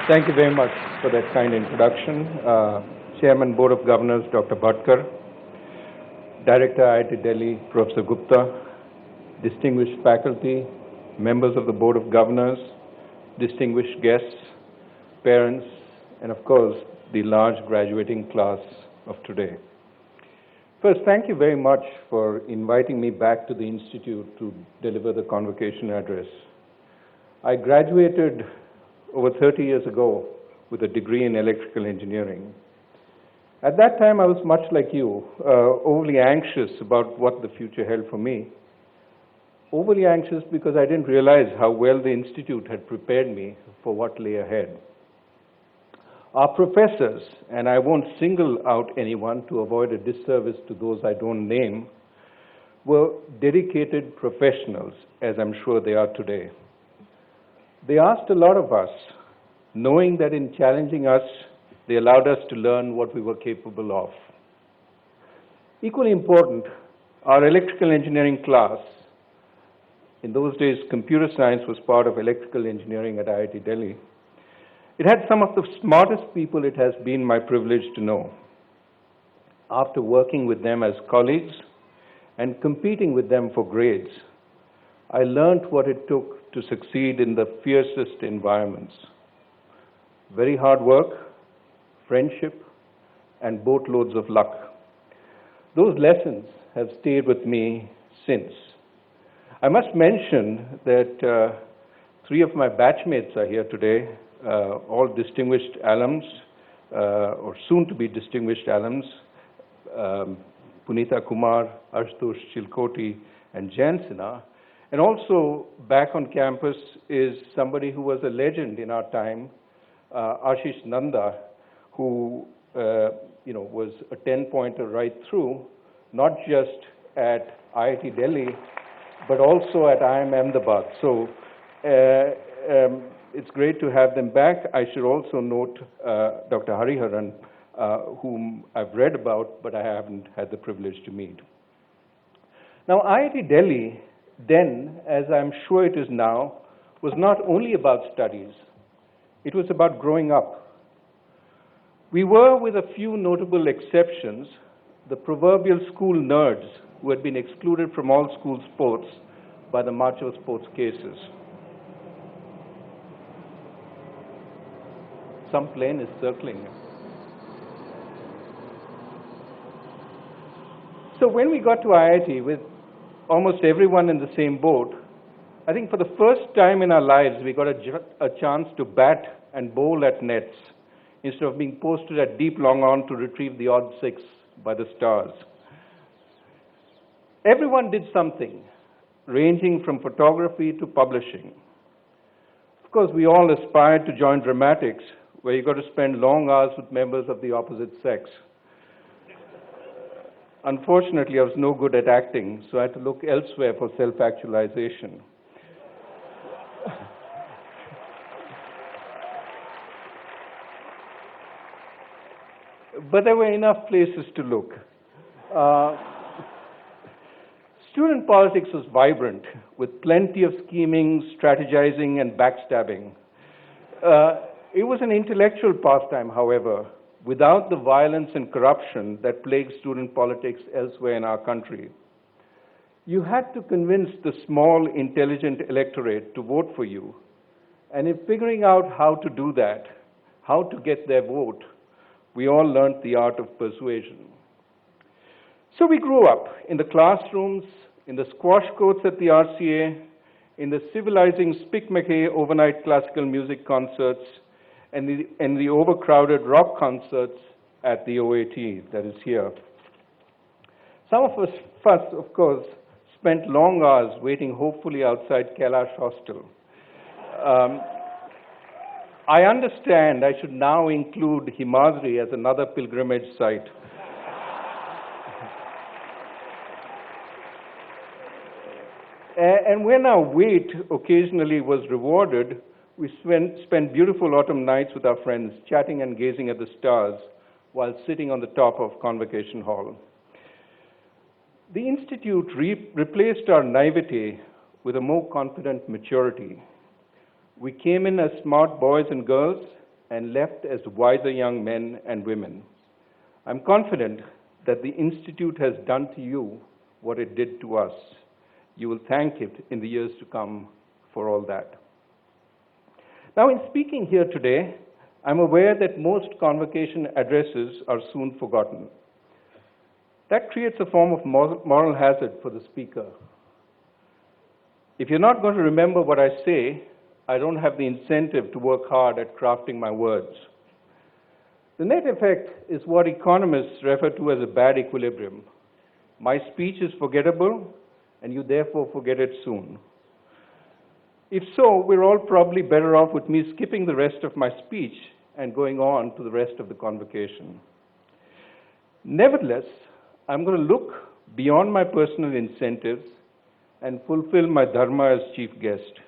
Thank you very much for that kind introduction. Chairman, Board of Governors, Dr. Bhatkar, Director, IIT-Delhi, Professor Gupta, distinguished faculty, members of the Board of Governors, distinguished guests, parents, and of course, the large graduating class of today. First, thank you very much for inviting me back to the Institute to deliver the convocation address. I graduated over 30 years ago with a degree in electrical engineering. At that time, I was much like you, overly anxious about what the future held for me. Overly anxious because I didn't realize how well the Institute had prepared me for what lay ahead. Our professors, and I won't single out anyone to avoid a disservice to those I don't name, were dedicated professionals, as I'm sure they are today. They asked a lot of us, knowing that in challenging us, they allowed us to learn what we were capable of. Equally important, our electrical engineering class, in those days computer science was part of electrical engineering at IIT-Delhi. It had some of the smartest people it has been my privilege to know. After working with them as colleagues and competing with them for grades, I learned what it took to succeed in the fiercest environments. Very hard work, friendship, and boatloads of luck. Those lessons have stayed with me since. I must mention that 3 of my batchmates are here today, all distinguished alums, or soon-to-be distinguished alums, Punita Kumar, Ashutosh Chilkoti, and Jan Sinha. And also back on campus is somebody who was a legend in our time, Ashish Nanda, who was a 10-pointer right through, not just at IIT Delhi, but also at IIM Ahmedabad. So it's great to have them back. I should also note Dr. Hariharan, whom I've read about, but I haven't had the privilege to meet. Now, IIT Delhi, then, as I'm sure it is now, was not only about studies. It was about growing up. We were, with a few notable exceptions, the proverbial school nerds who had been excluded from all school sports by the macho sports cases. Some plane is circling. So when we got to IIT with almost everyone in the same boat, I think for the first time in our lives, we got a chance to bat and bowl at nets instead of being posted at deep long on to retrieve the odd 6 by the stars. Everyone did something, ranging from photography to publishing. Of course, we all aspired to join dramatics, where you got to spend long hours with members of the opposite sex. Unfortunately, I was no good at acting, so I had to look elsewhere for self-actualization. But there were enough places to look. Student politics was vibrant, with plenty of scheming, strategizing, and backstabbing. It was an intellectual pastime, however, without the violence and corruption that plagues student politics elsewhere in our country. You had to convince the small, intelligent electorate to vote for you. And in figuring out how to do that, how to get their vote, we all learned the art of persuasion. So we grew up in the classrooms, in the squash courts at the RCA, in the civilizing Spick-McKay overnight classical music concerts, and the overcrowded rock concerts at the OAT, that is here. Some of us, of course, spent long hours waiting hopefully outside Kailash Hostel. I understand I should now include Himadri as another pilgrimage site. And when our wait occasionally was rewarded, we spent beautiful autumn nights with our friends, chatting and gazing at the stars while sitting on the top of Convocation Hall. The Institute replaced our naivety with a more confident maturity. We came in as smart boys and girls and left as wiser young men and women. I'm confident that the Institute has done to you what it did to us. You will thank it in the years to come for all that. Now, in speaking here today, I'm aware that most convocation addresses are soon forgotten. That creates a form of moral hazard for the speaker. If you're not going to remember what I say, I don't have the incentive to work hard at crafting my words. The net effect is what economists refer to as a bad equilibrium. My speech is forgettable, and you therefore forget it soon. If so, we're all probably better off with me skipping the rest of my speech and going on to the rest of the convocation. Nevertheless, I'm going to look beyond my personal incentives and fulfill my dharma as chief guest.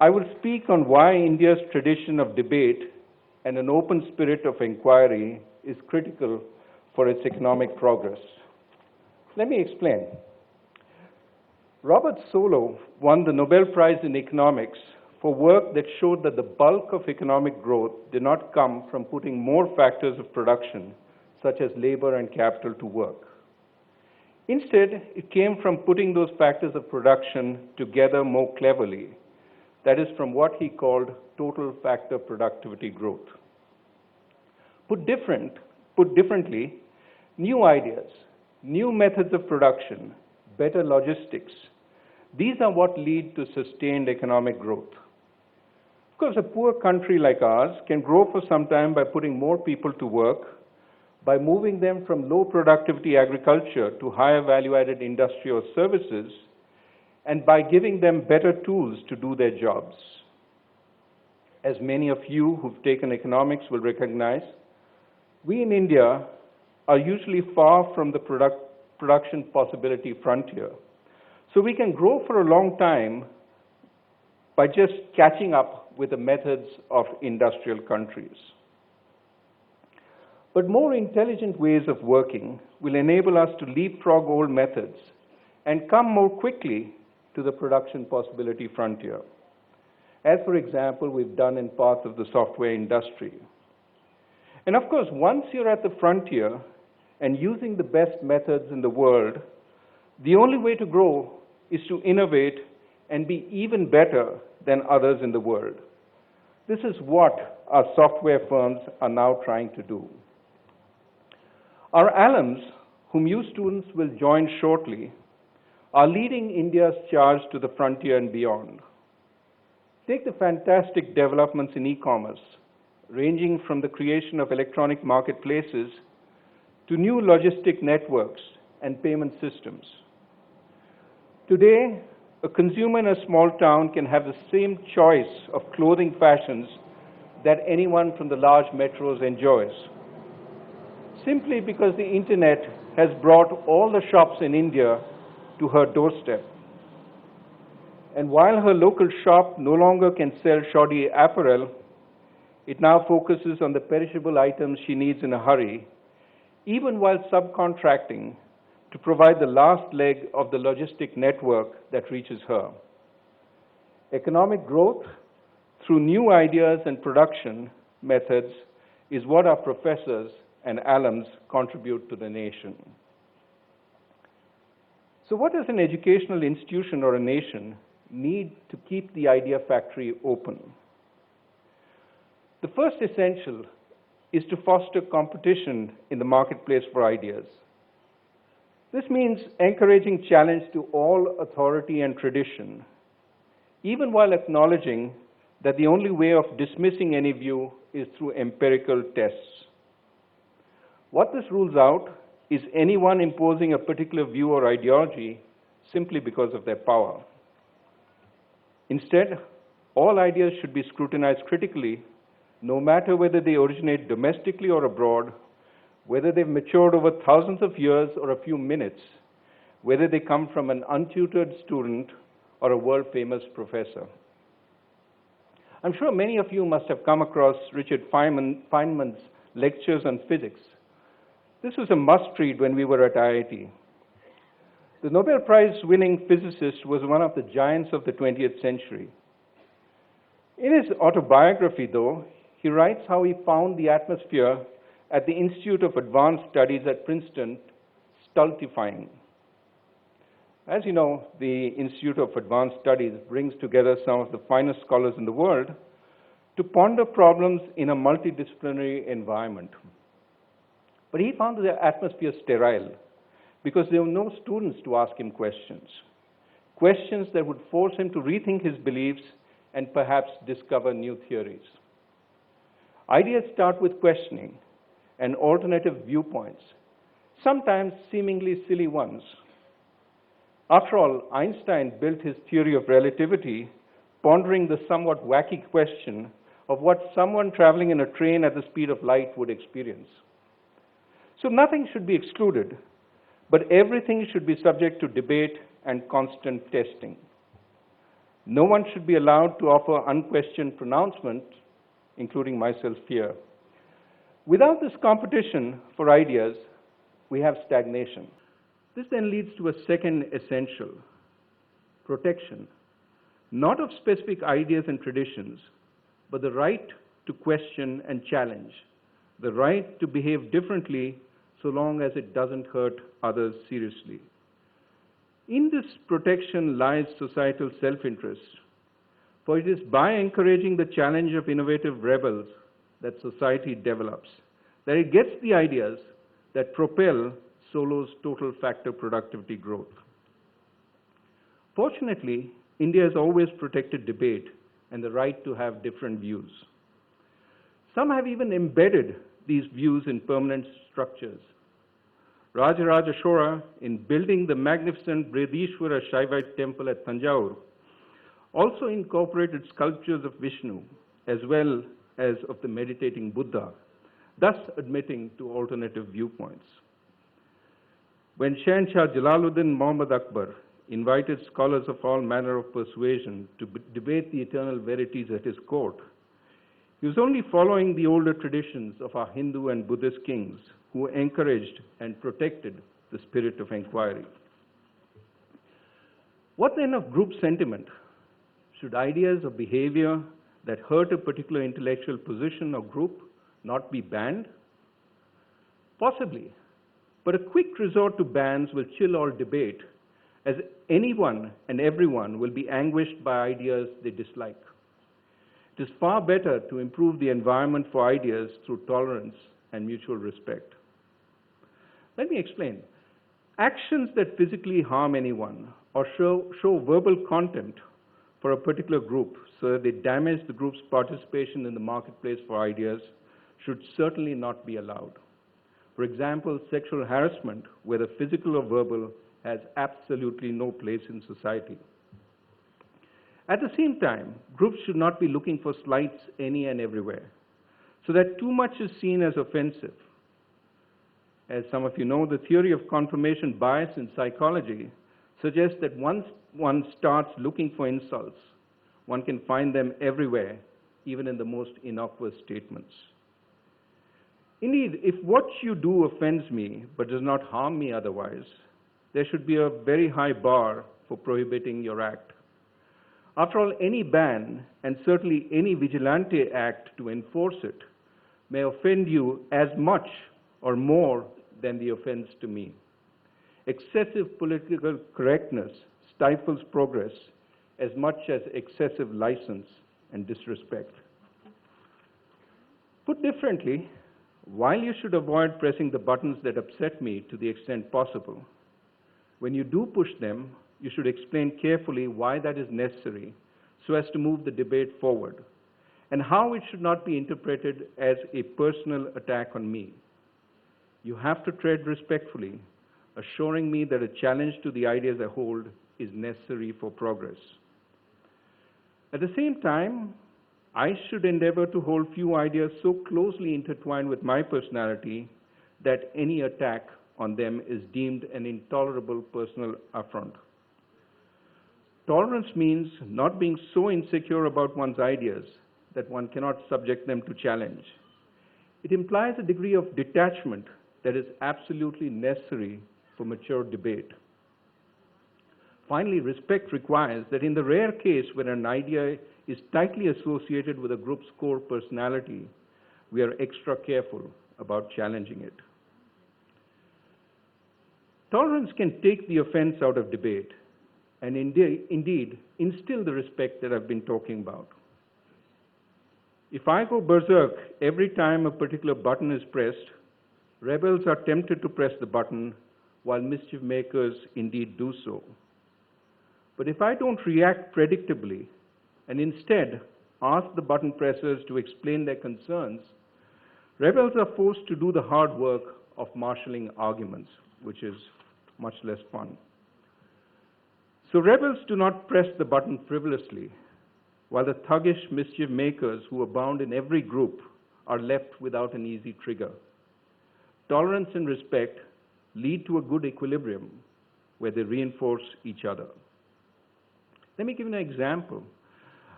I will speak on why India's tradition of debate and an open spirit of inquiry is critical for its economic progress. Let me explain. Robert Solow won the Nobel Prize in Economics for work that showed that the bulk of economic growth did not come from putting more factors of production, such as labor and capital, to work. Instead, it came from putting those factors of production together more cleverly. That is, from what he called total factor productivity growth. Put differently, new ideas, new methods of production, better logistics, these are what lead to sustained economic growth. Of course, a poor country like ours can grow for some time by putting more people to work, by moving them from low productivity agriculture to higher value-added industry or services, and by giving them better tools to do their jobs. As many of you who've taken economics will recognize, we in India are usually far from the production possibility frontier. So we can grow for a long time by just catching up with the methods of industrial countries. But more intelligent ways of working will enable us to leapfrog old methods and come more quickly to the production possibility frontier, as, for example, we've done in parts of the software industry. And of course, once you're at the frontier and using the best methods in the world, the only way to grow is to innovate and be even better than others in the world. This is what our software firms are now trying to do. Our alums, whom you students will join shortly, are leading India's charge to the frontier and beyond. Take the fantastic developments in e-commerce, ranging from the creation of electronic marketplaces to new logistic networks and payment systems. Today, a consumer in a small town can have the same choice of clothing fashions that anyone from the large metros enjoys, simply because the internet has brought all the shops in India to her doorstep. And while her local shop no longer can sell shoddy apparel, it now focuses on the perishable items she needs in a hurry, even while subcontracting to provide the last leg of the logistic network that reaches her. Economic growth through new ideas and production methods is what our professors and alums contribute to the nation. So what does an educational institution or a nation need to keep the idea factory open? The first essential is to foster competition in the marketplace for ideas. This means encouraging challenge to all authority and tradition, even while acknowledging that the only way of dismissing any view is through empirical tests. What this rules out is anyone imposing a particular view or ideology simply because of their power. Instead, all ideas should be scrutinized critically, no matter whether they originate domestically or abroad, whether they've matured over thousands of years or a few minutes, whether they come from an untutored student or a world-famous professor. I'm sure many of you must have come across Richard Feynman's lectures on physics. This was a must-read when we were at IIT. The Nobel Prize-winning physicist was one of the giants of the 20th century. In his autobiography, though, he writes how he found the atmosphere at the Institute of Advanced Studies at Princeton stultifying. As you know, the Institute of Advanced Studies brings together some of the finest scholars in the world to ponder problems in a multidisciplinary environment. But he found the atmosphere sterile because there were no students to ask him questions, questions that would force him to rethink his beliefs and perhaps discover new theories. Ideas start with questioning and alternative viewpoints, sometimes seemingly silly ones. After all, Einstein built his theory of relativity pondering the somewhat wacky question of what someone traveling in a train at the speed of light would experience. So nothing should be excluded, but everything should be subject to debate and constant testing. No one should be allowed to offer unquestioned pronouncement, including myself here. Without this competition for ideas, we have stagnation. This then leads to a second essential, protection, not of specific ideas and traditions, but the right to question and challenge, the right to behave differently so long as it doesn't hurt others seriously. In this protection lies societal self-interest, for it is by encouraging the challenge of innovative rebels that society develops, that it gets the ideas that propel Solo's total factor productivity growth. Fortunately, India has always protected debate and the right to have different views. Some have even embedded these views in permanent structures. Rajaraja Chola, in building the magnificent Brihadishwara Shaivite temple at Tanjore, also incorporated sculptures of Vishnu as well as of the meditating Buddha, thus admitting to alternative viewpoints. When Shahanshah Jalaluddin Muhammad Akbar invited scholars of all manner of persuasion to debate the eternal verities at his court, he was only following the older traditions of our Hindu and Buddhist kings who encouraged and protected the spirit of inquiry. What then of group sentiment? Should ideas or behavior that hurt a particular intellectual position or group not be banned? Possibly. But a quick resort to bans will chill all debate, as anyone and everyone will be anguished by ideas they dislike. It is far better to improve the environment for ideas through tolerance and mutual respect. Let me explain. Actions that physically harm anyone or show verbal contempt for a particular group so that they damage the group's participation in the marketplace for ideas should certainly not be allowed. For example, sexual harassment, whether physical or verbal, has absolutely no place in society. At the same time, groups should not be looking for slights any and everywhere, so that too much is seen as offensive. As some of you know, the theory of confirmation bias in psychology suggests that once one starts looking for insults, one can find them everywhere, even in the most innocuous statements. Indeed, if what you do offends me but does not harm me otherwise, there should be a very high bar for prohibiting your act. After all, any ban, and certainly any vigilante act to enforce it, may offend you as much or more than the offense to me. Excessive political correctness stifles progress as much as excessive license and disrespect. Put differently, while you should avoid pressing the buttons that upset me to the extent possible, when you do push them, you should explain carefully why that is necessary so as to move the debate forward, and how it should not be interpreted as a personal attack on me. You have to tread respectfully, assuring me that a challenge to the ideas I hold is necessary for progress. At the same time, I should endeavor to hold few ideas so closely intertwined with my personality that any attack on them is deemed an intolerable personal affront. Tolerance means not being so insecure about one's ideas that one cannot subject them to challenge. It implies a degree of detachment that is absolutely necessary for mature debate. Finally, respect requires that in the rare case when an idea is tightly associated with a group's core personality, we are extra careful about challenging it. Tolerance can take the offense out of debate and indeed instill the respect that I've been talking about. If I go berserk every time a particular button is pressed, rebels are tempted to press the button while mischief makers indeed do so. But if I don't react predictably and instead ask the button pressers to explain their concerns, rebels are forced to do the hard work of marshalling arguments, which is much less fun. So rebels do not press the button frivolously, while the thuggish mischief makers who abound in every group are left without an easy trigger. Tolerance and respect lead to a good equilibrium where they reinforce each other. Let me give you an example.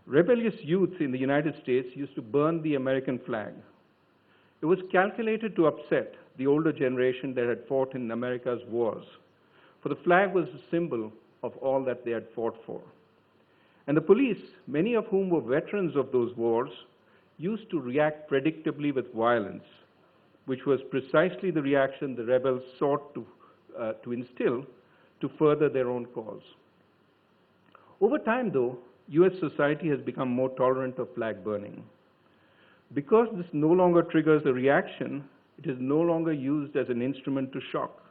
Rebellious youth in the United States used to burn the American flag. It was calculated to upset the older generation that had fought in America's wars, for the flag was a symbol of all that they had fought for. And the police, many of whom were veterans of those wars, used to react predictably with violence, which was precisely the reaction the rebels sought to instill to further their own cause. Over time, though, US society has become more tolerant of flag burning. Because this no longer triggers a reaction, it is no longer used as an instrument to shock.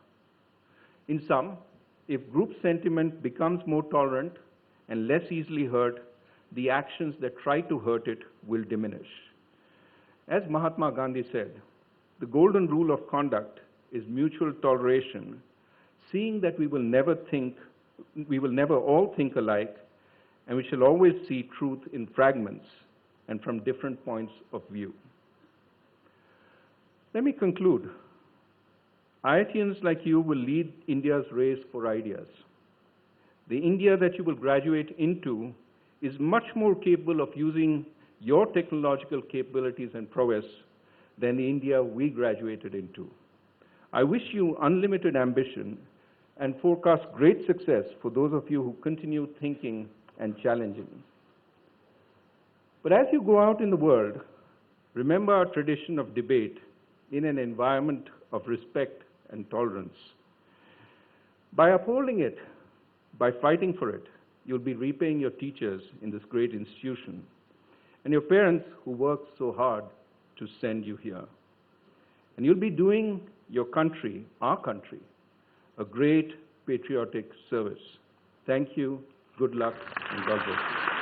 In sum, if group sentiment becomes more tolerant and less easily hurt, the actions that try to hurt it will diminish. As Mahatma Gandhi said, the golden rule of conduct is mutual toleration, seeing that we will never all think alike, and we shall always see truth in fragments and from different points of view. Let me conclude. IITians like you will lead India's race for ideas. The India that you will graduate into is much more capable of using your technological capabilities and prowess than the India we graduated into. I wish you unlimited ambition and forecast great success for those of you who continue thinking and challenging. But as you go out in the world, remember our tradition of debate in an environment of respect and tolerance. By upholding it, by fighting for it, you'll be repaying your teachers in this great institution and your parents who worked so hard to send you here. And you'll be doing your country, our country, a great patriotic service. Thank you, good luck, and God bless you.